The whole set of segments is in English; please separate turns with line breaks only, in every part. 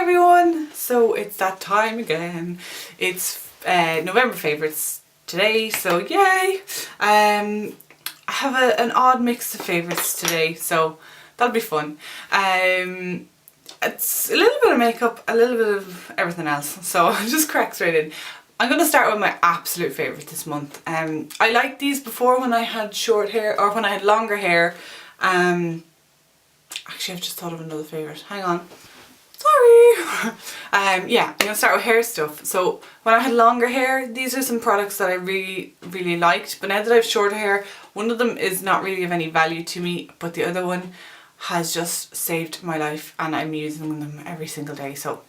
everyone! So it's that time again. It's November favourites today, so yay! I have an odd mix of favourites today, so that'll be fun. It's a little bit of makeup, a little bit of everything else, so I'll just crack straight in. I'm going to start with my absolute favourite this month. I liked these before when I had short hair, or when I had longer hair. Actually, I've just thought of another favourite. Hang on. Sorry! Yeah, I'm going to start with hair stuff. So, when I had longer hair, these are some products that I really liked. But now that I have shorter hair, one of them is not really of any value to me, but the other one has just saved my life and I'm using them every single day. So,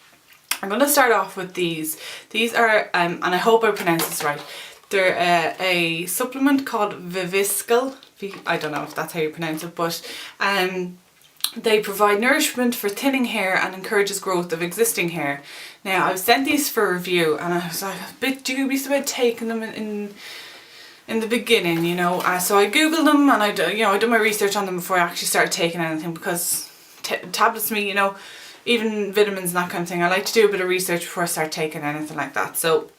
I'm going to start off with these. These are, and I hope I pronounce this right, they're a supplement called Viviscal. I don't know if that's how you pronounce it, but they provide nourishment for thinning hair and encourages growth of existing hair. Now, I was sent these for review and I was like a bit dubious about taking them in the beginning, you know. So I googled them and I did my research on them before I actually started taking anything, because tablets, you know, even vitamins and that kind of thing, I like to do a bit of research before I start taking anything like that. So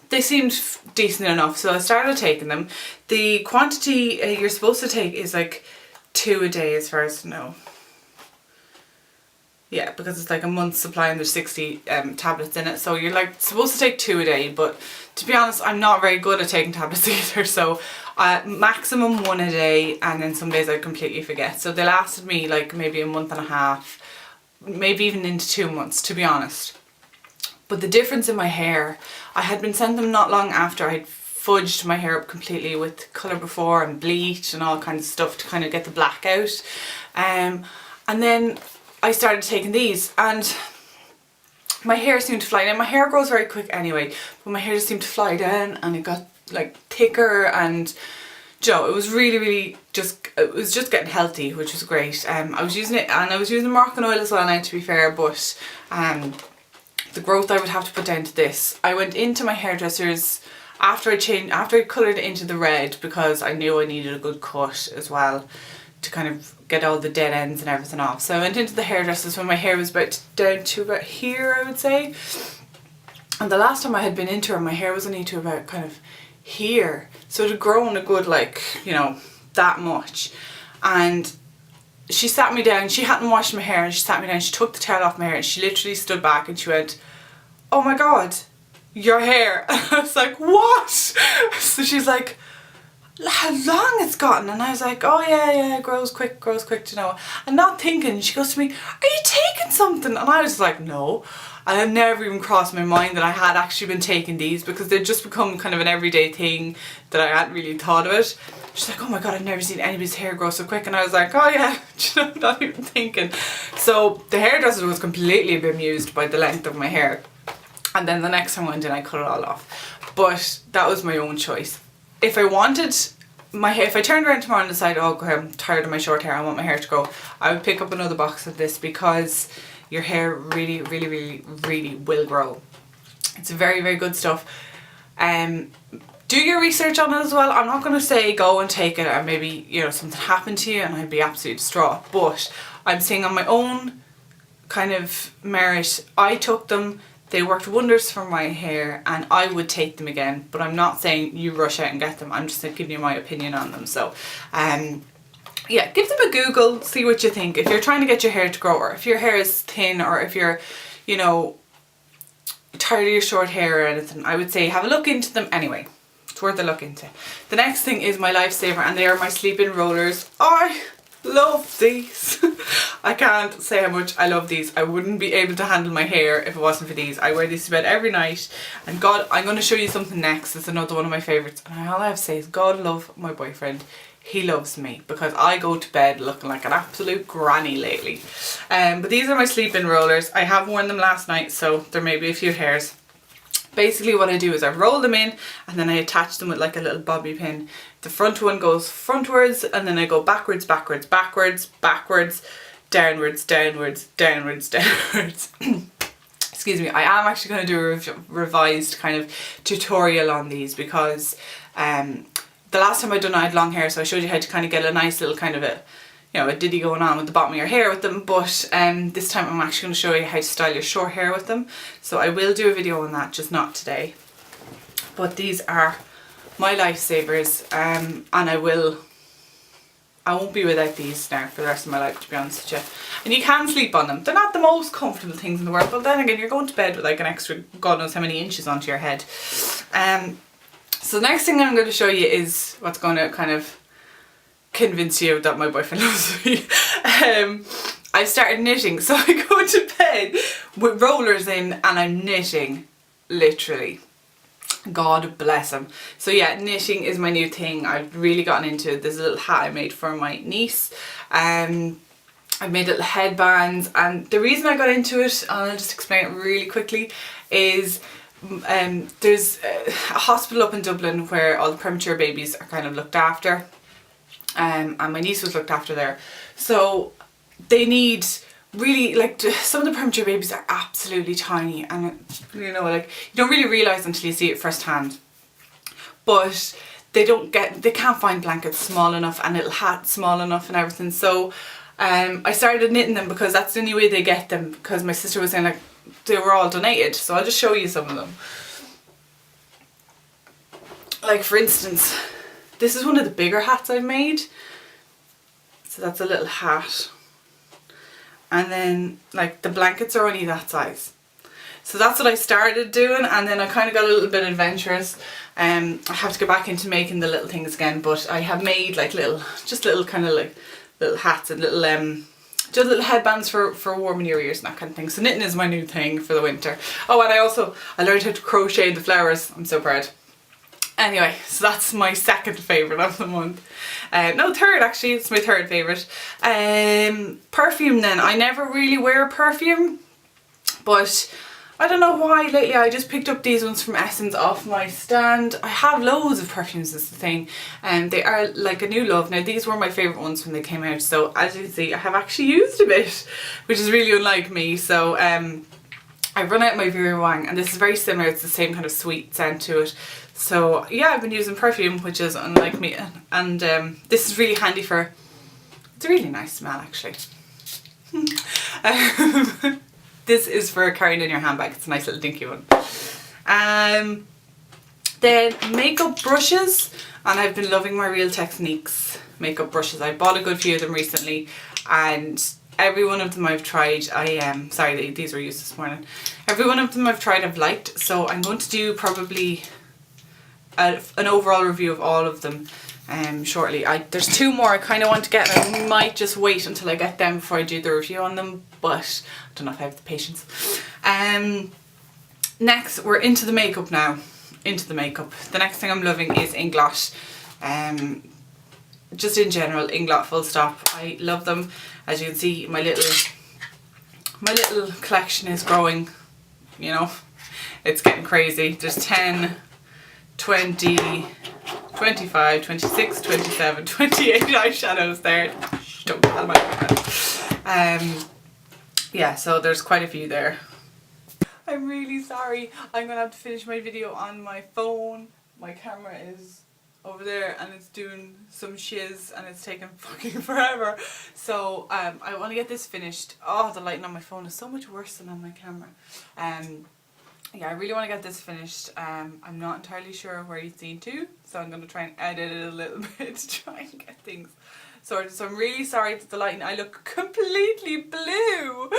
they seemed decent enough, so I started taking them. The quantity you're supposed to take is like 2 a day, as far as I know. Yeah, because it's like a month's supply and there's 60 tablets in it, so you're like supposed to take 2 a day. But to be honest, I'm not very good at taking tablets either, so maximum 1 a day, and then some days I completely forget. So they lasted me like maybe a month and a half, maybe even into 2 months, to be honest. But the difference in my hair, I had been sent them not long after I'd fudged my hair up completely with colour before and bleach and all kinds of stuff to kind of get the black out. And then I started taking these and my hair seemed to fly down. My hair grows very quick anyway, but my hair just seemed to fly down and it got like thicker, and it was really just getting healthy, which was great. I was using it, and I was using Moroccan oil as well now, to be fair, but the growth I would have to put down to this. I went into my hairdressers after I coloured it into the red, because I knew I needed a good cut as well to kind of get all the dead ends and everything off. So I went into the hairdressers when my hair was down to about here, I would say. And the last time I had been into her, my hair was only to about kind of here. So it had grown a good, like, you know, that much. And she sat me down, she hadn't washed my hair, and she sat me down, she took the towel off my hair and she literally stood back and she went, "Oh my god, your hair." And I was like, "What?" So she's like, "How long it's gotten?" And I was like, "Oh yeah, it grows quick, you know." And not thinking, she goes to me, "Are you taking something?" And I was like, "No." And it never even crossed my mind that I had actually been taking these, because they'd just become kind of an everyday thing that I hadn't really thought of it. She's like, "Oh my god, I've never seen anybody's hair grow so quick." And I was like, "Oh yeah," you know, not even thinking. So the hairdresser was completely bemused by the length of my hair. And then the next time I went in, I cut it all off. But that was my own choice. If I wanted my hair, if I turned around tomorrow and decided, "Oh, okay, I'm tired of my short hair, I want my hair to grow," I would pick up another box of this, because your hair really will grow. It's very good stuff. Do your research on it as well. I'm not going to say go and take it and maybe, you know, something happened to you and I'd be absolutely distraught. But I'm saying on my own kind of merit, I took them. They worked wonders for my hair and I would take them again. But I'm not saying you rush out and get them. I'm just giving you my opinion on them. So, yeah, give them a Google, see what you think. If you're trying to get your hair to grow, or if your hair is thin, or if you're, you know, tired of your short hair or anything, I would say have a look into them anyway. It's worth a look into. The next thing is my lifesaver, and they are my sleep-in rollers. I love these. I can't say how much I love these. I wouldn't be able to handle my hair if it wasn't for these. I wear these to bed every night, and God, I'm going to show you something next. It's another one of my favourites, and all I have to say is God love my boyfriend. He loves me, because I go to bed looking like an absolute granny lately. But these are my sleep-in rollers. I have worn them last night, so there may be a few hairs. Basically what I do is I roll them in and then I attach them with like a little bobby pin. The front one goes frontwards, and then I go backwards, downwards. Excuse me. I am actually going to do a revised kind of tutorial on these, because the last time I had long hair, so I showed you how to kind of get a nice little kind of a, you know, a ditty going on with the bottom of your hair with them, but this time I'm actually going to show you how to style your short hair with them. So I will do a video on that, just not today. But these are my lifesavers, and I won't be without these now for the rest of my life, to be honest with you. And you can sleep on them. They're not the most comfortable things in the world, but then again, you're going to bed with like an extra God knows how many inches onto your head. So the next thing I'm going to show you is what's going to kind of convince you that my boyfriend loves me. I've started knitting, so I go to bed with rollers in and I'm knitting, literally. God bless him. So yeah, knitting is my new thing. I've really gotten into it. There's a little hat I made for my niece. I've made little headbands, and the reason I got into it, and I'll just explain it really quickly, is there's a hospital up in Dublin where all the premature babies are kind of looked after, and my niece was looked after there. So they need really, like, some of the premature babies are absolutely tiny, and you know, like, you don't really realise until you see it firsthand. But they can't find blankets small enough and little hats small enough and everything. So I started knitting them because that's the only way they get them, because my sister was saying like they were all donated. So I'll just show you some of them. Like, for instance, this is one of the bigger hats I've made. So that's a little hat. And then like the blankets are only that size. So that's what I started doing, and then I kind of got a little bit adventurous. I have to go back into making the little things again, but I have made like little kind of like little hats and little just little headbands for warming your ears and that kind of thing. So knitting is my new thing for the winter. Oh, and I learned how to crochet the flowers. I'm so proud. Anyway, so that's my second favourite of the month. No, third actually, it's my third favourite. Perfume then. I never really wear perfume, but I don't know why lately I just picked up these ones from Essence off my stand. I have loads of perfumes, is the thing, and they are like a new love. Now these were my favourite ones when they came out, so as you can see I have actually used a bit, which is really unlike me. So I've run out my Vera Wang, and this is very similar, it's the same kind of sweet scent to it. So yeah, I've been using perfume, which is unlike me, and this is really handy for, it's a really nice smell actually. This is for carrying in your handbag, it's a nice little dinky one. Then makeup brushes, and I've been loving my Real Techniques makeup brushes. I bought a good few of them recently, and every one of them I've tried, sorry, these were used this morning. Every one of them I've tried I've liked, so I'm going to do probably an overall review of all of them shortly. There's two more I kind of want to get, and I might just wait until I get them before I do the review on them, but I don't know if I have the patience. Next, we're into the makeup now. Into the makeup. The next thing I'm loving is Inglot. Just in general, Inglot full stop. I love them. As you can see, my little collection is growing, you know. It's getting crazy. There's 10, 20, 25, 26, 27, 28 eyeshadows there. Shh, don't tell my boyfriend. Yeah, so there's quite a few there. I'm really sorry. I'm gonna have to finish my video on my phone. My camera is over there and it's doing some shiz and it's taking fucking forever. So I want to get this finished. Oh, the lighting on my phone is so much worse than on my camera. Yeah, I really want to get this finished. I'm not entirely sure where you've seen to, so I'm going to try and edit it a little bit to try and get things sorted. So I'm really sorry that the lighting, I look completely blue.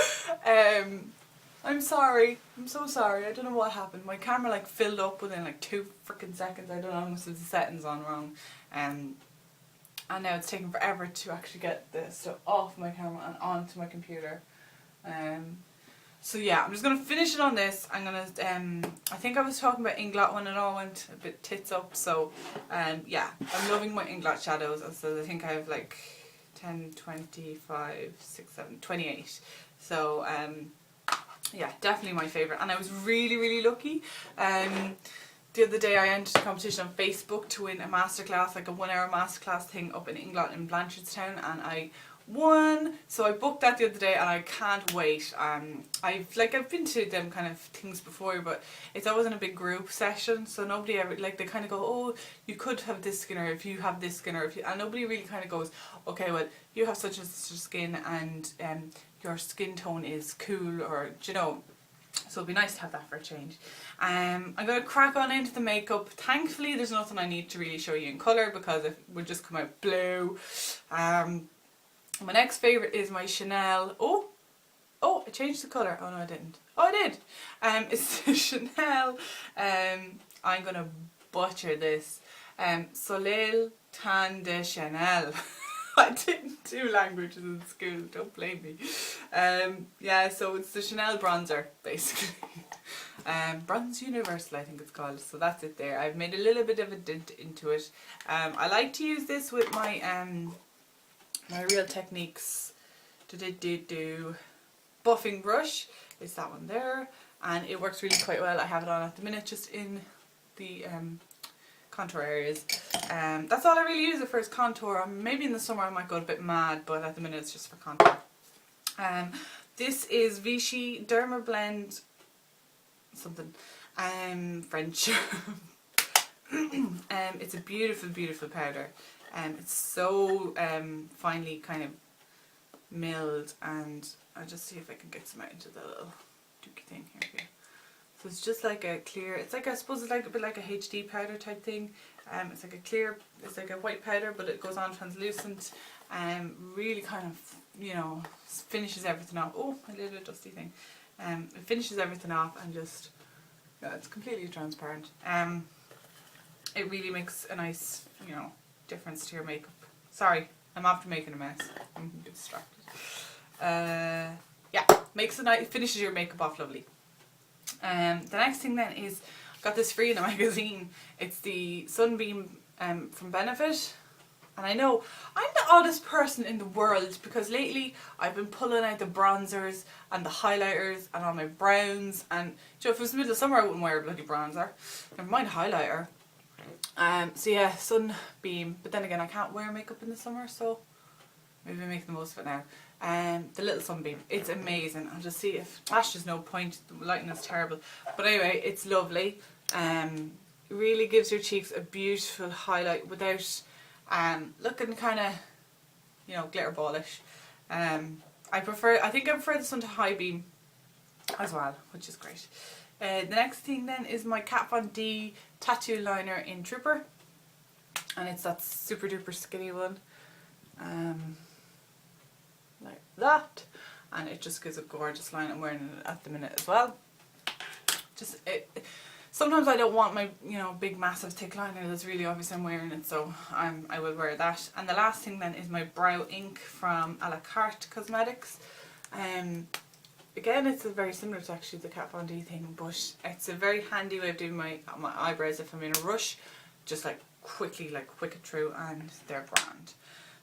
I'm sorry. I'm so sorry. I don't know what happened. My camera like filled up within like 2 freaking seconds. I don't know, unless the settings on wrong. And now it's taking forever to actually get the stuff off my camera and onto my computer. So yeah, I'm just going to finish it on this. I'm going to, I think I was talking about Inglot when it all went a bit tits up. So yeah, I'm loving my Inglot shadows. So I think I have like 10, 25, 6, 7, 28. So yeah, definitely my favourite. And I was really, really lucky. The other day I entered a competition on Facebook to win a masterclass, like a 1 hour masterclass thing up in England in Blanchardstown, and I one. So I booked that the other day and I can't wait. I've been to them kind of things before, but it's always in a big group session, so nobody ever, like, they kind of go, oh, you could have this skin, or if you have this skin, or if you, and nobody really kind of goes, okay, well, you have such and such skin, and your skin tone is cool, or, you know. So it'd be nice to have that for a change. I'm going to crack on into the makeup. Thankfully there's nothing I need to really show you in colour, because it would just come out blue. My next favourite is my Chanel. Oh, I changed the colour. Oh no, I didn't. Oh, I did. It's the Chanel. I'm going to butcher this. Soleil Tan de Chanel. I didn't do languages in school, don't blame me. Yeah, so it's the Chanel bronzer, basically. Bronze Universal, I think it's called. So that's it there. I've made a little bit of a dent into it. I like to use this with my my Real Techniques buffing brush. It's that one there, and it works really quite well. I have it on at the minute, just in the contour areas. That's all I really use it for, is contour. Maybe in the summer I might go a bit mad, but at the minute it's just for contour. This is Vichy Derma Blend something, French. It's a beautiful, beautiful powder. It's so finely kind of milled, and I'll just see if I can get some out into the little dookie thing here. So it's just like a clear, it's like, I suppose it's like a bit like a HD powder type thing. It's like a clear, it's like a white powder, but it goes on translucent. Really kind of, you know, finishes everything off. Oh, a little bit dusty thing. It finishes everything off, and just, yeah, it's completely transparent. It really makes a nice, you know, difference to your makeup. Sorry, I'm after making a mess. I'm a bit distracted. Yeah, makes a nice, finishes your makeup off lovely. The next thing then is, I got this free in a magazine. It's the Sunbeam from Benefit. And I know I'm the oddest person in the world, because lately I've been pulling out the bronzers and the highlighters and all my browns, and you know, if it was the middle of summer I wouldn't wear a bloody bronzer, never mind highlighter. So yeah, Sunbeam, but then again I can't wear makeup in the summer, so maybe I make the most of it now. The little Sunbeam, it's amazing. I'll just see if, there's no point, the lighting is terrible, but anyway, it's lovely. It really gives your cheeks a beautiful highlight without looking kind of, you know, glitter ballish. I think I prefer this one to High Beam as well, which is great. The next thing then is my Kat Von D tattoo liner in Trooper, and it's that super duper skinny one, like that, and it just gives a gorgeous line. I'm wearing it at the minute as well. Just sometimes I don't want my, you know, big massive thick liner that's really obvious I'm wearing it, so I will wear that. And the last thing then is my brow ink from A La Carte Cosmetics. Again, it's very similar to actually the Kat Von D thing, but it's a very handy way of doing my eyebrows if I'm in a rush. Just like quickly, like quick it through, and they're grand.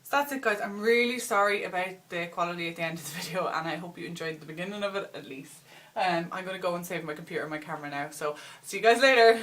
So that's it guys. I'm really sorry about the quality at the end of the video, and I hope you enjoyed the beginning of it at least. I'm going to go and save my computer and my camera now, so see you guys later.